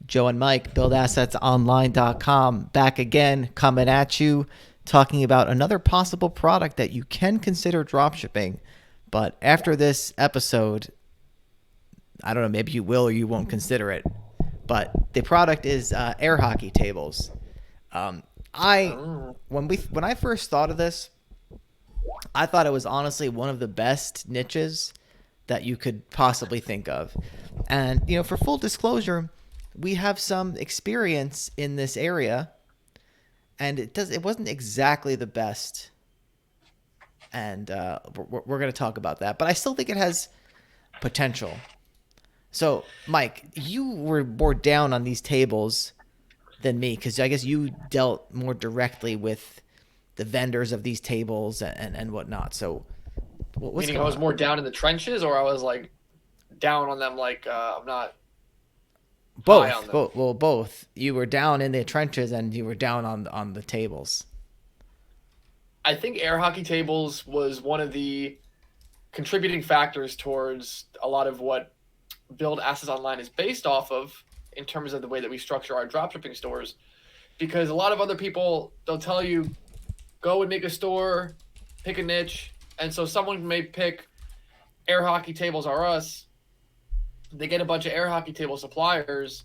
Joe and Mike, buildassetsonline.com, back again, coming at you, talking about another possible product that you can consider dropshipping. But after this episode, I don't know, maybe you will or you won't consider it. But the product is air hockey tables. Um, I Oh. when I first thought of this, I thought it was honestly one of the best niches that you could possibly think of. And for full disclosure, we have some experience in this area, and it wasn't exactly the best. And we're going to talk about that, but I still think it has potential. So, Mike, you were more down on these tables than me because I guess you dealt more directly with the vendors of these tables and whatnot. So, what's Meaning I going was on? more down in the trenches, or I was like down on them, like I'm not high on Both. them. Both. Well, both. You were down in the trenches and you were down on the tables. I think air hockey tables was one of the contributing factors towards a lot of what Build Assets Online is based off of in terms of the way that we structure our dropshipping stores. Because a lot of other people, they'll tell you, go and make a store, pick a niche. And so someone may pick Air Hockey Tables R Us. They get a bunch of air hockey table suppliers,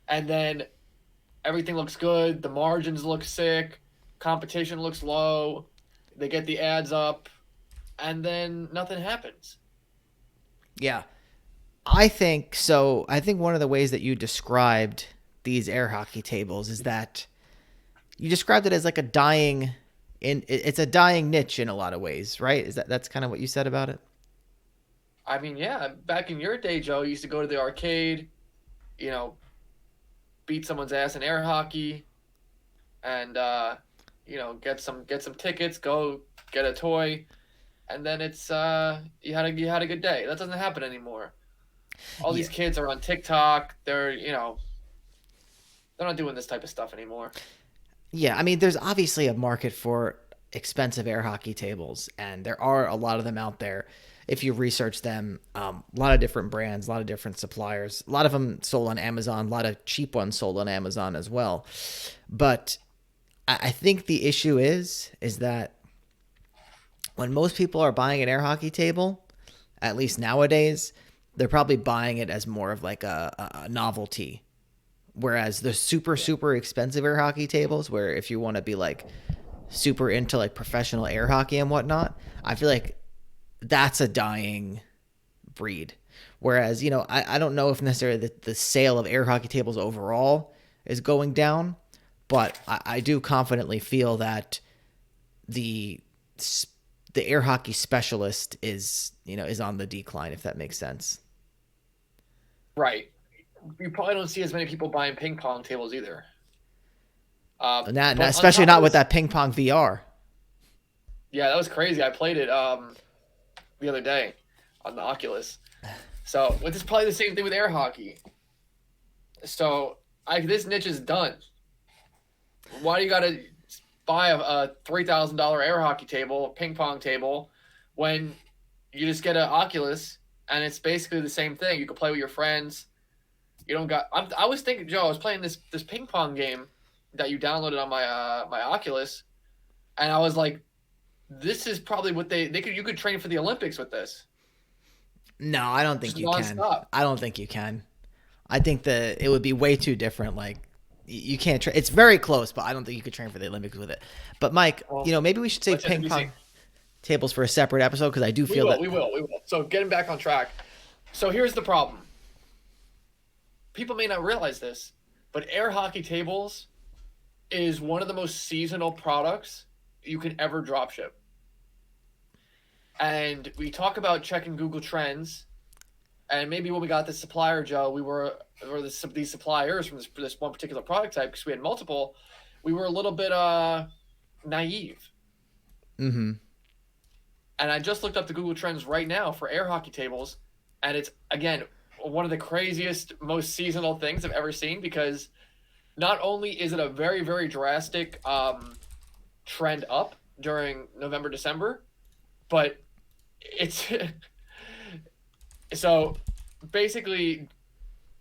and then everything looks good. The margins look sick. Competition looks low. They get the ads up, and then nothing happens. Yeah. I think so. I think one of the ways that you described these air hockey tables is that you described it as like a dying it's a dying niche in a lot of ways, right? Is that's kind of what you said about it? I mean, yeah, back in your day, Joe, you used to go to the arcade, you know, beat someone's ass in air hockey, and get some tickets, go get a toy, and then it's you had a good day. That doesn't happen anymore. All Yeah. these kids are on TikTok. They're not doing this type of stuff anymore. Yeah, I mean there's obviously a market for expensive air hockey tables and there are a lot of them out there if you research them. A lot of different brands, a lot of different suppliers, a lot of them sold on Amazon, a lot of cheap ones sold on Amazon as well. But I think the issue is that when most people are buying an air hockey table, at least nowadays, they're probably buying it as more of like a novelty. Whereas the super expensive air hockey tables, where if you want to be like super into like professional air hockey and whatnot, I feel like that's a dying breed. Whereas, I don't know if necessarily the sale of air hockey tables overall is going down, but I do confidently feel that the the air hockey specialist is on the decline, if that makes sense. Right. You probably don't see as many people buying ping pong tables either. But on Especially top of not with this, that ping pong VR. yeah, that was crazy. I played it the other day on the Oculus. So, which is probably the same thing with air hockey. So, this niche is done. Why do you got to buy a $3,000 air hockey table, ping pong table, when you just get an Oculus and it's basically the same thing? You can play with your friends. You don't got. I was thinking, Joe. I was playing this ping pong game that you downloaded on my Oculus, and I was like, this is probably what they could. You could train for the Olympics with this, No, I don't just think you can. nonstop. I don't think you can. I think that it would be way too different. Like you can't. It's very close, but I don't think you could train for the Olympics with it. But Mike, Well, maybe we should save let's just ping be safe. pong tables for a separate episode because I do We feel will, that. we will, we will. So getting back on track. So here's the problem. People may not realize this, but air hockey tables is one of the most seasonal products you can ever drop ship. And we talk about checking Google Trends, and maybe when we got this supplier, Joe, these suppliers from this one particular product type, because we had multiple, we were a little bit naive. Mm-hmm. And I just looked up the Google Trends right now for air hockey tables, and it's again one of the craziest, most seasonal things I've ever seen because not only is it a very, very drastic trend up during November, December, but it's so basically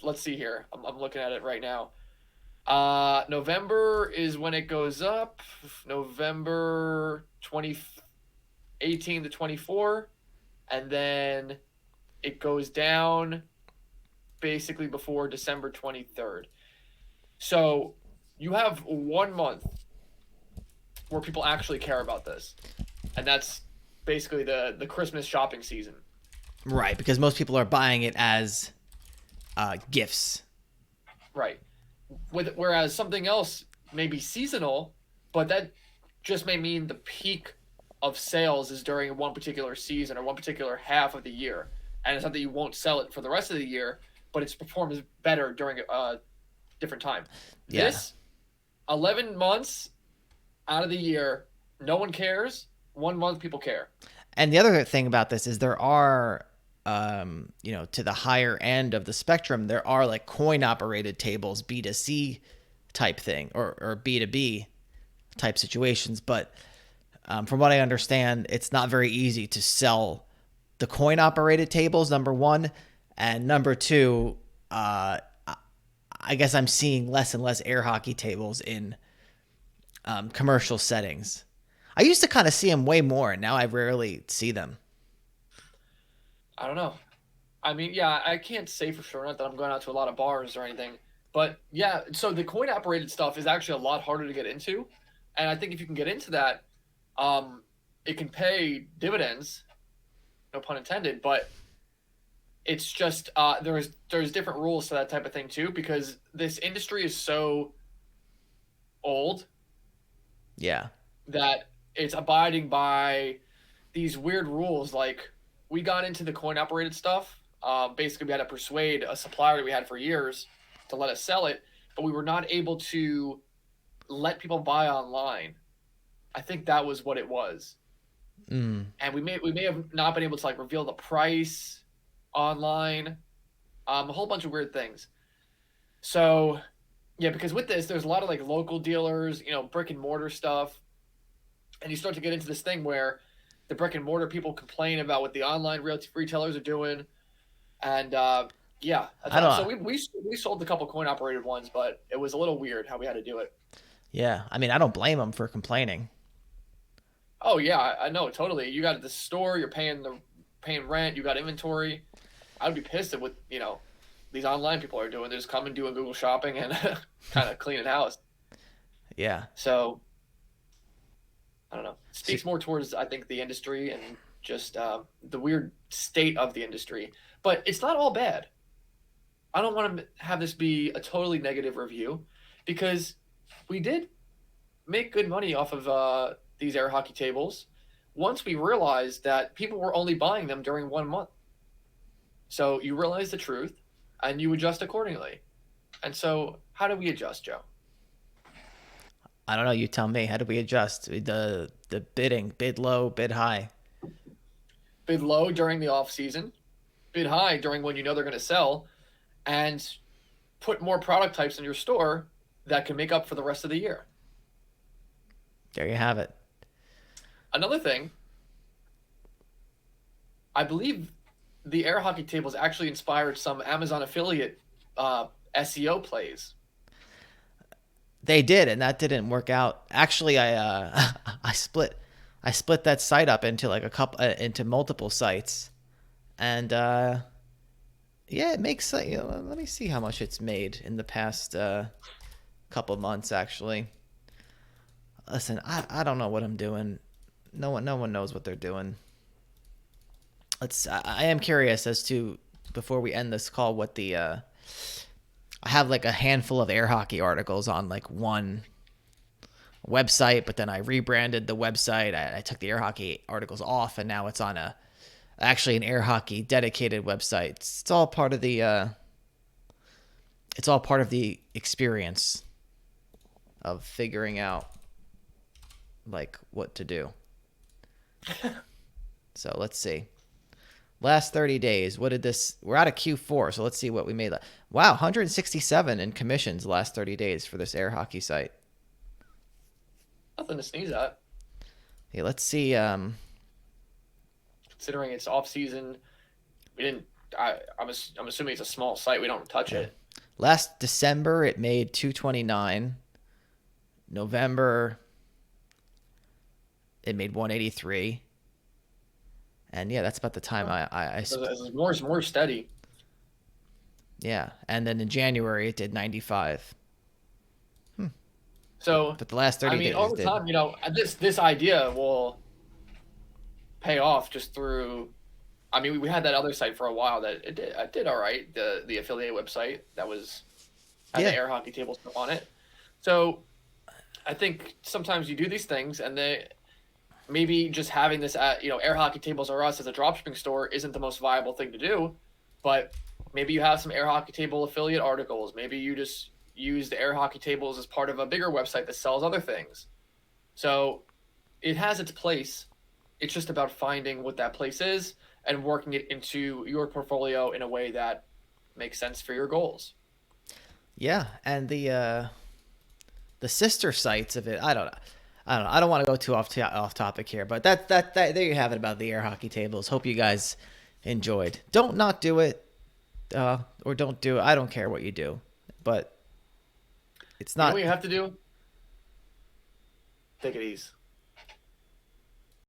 let's see here. I'm looking at it right now. November is when it goes up. November 2018 to 24, and then it goes down basically before December 23rd. So you have 1 month where people actually care about this, and that's basically the Christmas shopping season. Right, because most people are buying it as gifts. Right. Whereas something else may be seasonal, but that just may mean the peak of sales is during one particular season or one particular half of the year, and it's not that you won't sell it for the rest of the year, but it performs better during a different time. Yeah. This 11 months out of the year, no one cares. 1 month, people care. And the other thing about this is there are, to the higher end of the spectrum, there are like coin operated tables, B2C type thing, or B2B type situations. But from what I understand, it's not very easy to sell the coin operated tables, number one. And number two, I guess I'm seeing less and less air hockey tables in commercial settings. I used to kind of see them way more, and now I rarely see them. I don't know. I mean, yeah, I can't say for sure, not that I'm going out to a lot of bars or anything, but yeah, so the coin operated stuff is actually a lot harder to get into. And I think if you can get into that, um, it can pay dividends, no pun intended, but it's just there's different rules to that type of thing too, because this industry is so old Yeah. that it's abiding by these weird rules. Like we got into the coin operated stuff. Basically, we had to persuade a supplier that we had for years to let us sell it, but we were not able to let people buy online. I think that was what it was, Mm. and we may have not been able to like reveal the price online. A whole bunch of weird things. So yeah, because with this, there's a lot of like local dealers, brick and mortar stuff, and you start to get into this thing where the brick and mortar people complain about what the online retailers are doing, and yeah, I so don't. we sold a couple coin operated ones, but it was a little weird how we had to do it. Yeah. I mean, I don't blame them for complaining. Oh yeah, I know totally. You got at the store, you're paying rent, you got inventory. I'd be pissed at what these online people are doing. They're just coming doing Google Shopping and kind of cleaning house. Yeah. So I don't know. It So, speaks more towards I think the industry and just the weird state of the industry. But it's not all bad. I don't want to have this be a totally negative review because we did make good money off of these air hockey tables once we realized that people were only buying them during 1 month. So you realize the truth and you adjust accordingly. And so, how do we adjust, Joe? I don't know. You tell me. How do we adjust the bidding? Bid low, bid high. Bid low during the off season, bid high during when you know they're going to sell, and put more product types in your store that can make up for the rest of the year. There you have it. Another thing, I believe the air hockey tables actually inspired some Amazon affiliate SEO plays. They did, and that didn't work out. Actually, I I split that site up into like a couple into multiple sites, and yeah, it makes let me see how much it's made in the past couple months. Actually, listen, I don't know what I'm doing. No one knows what they're doing. I am curious as to, before we end this call, what the I have like a handful of air hockey articles on like one website, but then I rebranded the website. I took the air hockey articles off, and now it's on a actually an air hockey dedicated website. It's all part of the experience of figuring out like what to do. So let's see. Last 30 days, what did this? We're out of Q4, so let's see what we made. Wow, 167 in commissions last 30 days for this air hockey site. Nothing to sneeze at, Okay, let's see. considering it's off season. We didn't I'm assuming it's a small site. We don't touch Yeah. it. Last December it made 229. November it made 183. And yeah, that's about the time Huh. It's more steady. yeah. And then in January it did 95. But So, the last I 30 mean, days over did. time, this idea will pay off just through. I mean, we had that other site for a while that it did all right. The affiliate website that was had the Yeah. air hockey table stuff on it. So I think sometimes you do these things, and they maybe just having this at air hockey tables or us as a dropshipping store isn't the most viable thing to do, but maybe you have some air hockey table affiliate articles. Maybe you just use the air hockey tables as part of a bigger website that sells other things. So it has its place. It's just about finding what that place is and working it into your portfolio in a way that makes sense for your goals. Yeah, and the sister sites of it, I don't know. I don't know. I don't want to go too off topic here, but that there you have it about the air hockey tables. Hope you guys enjoyed. Don't not do it, or don't do it. I don't care what you do, but it's You know what not. you have to do? Take it easy.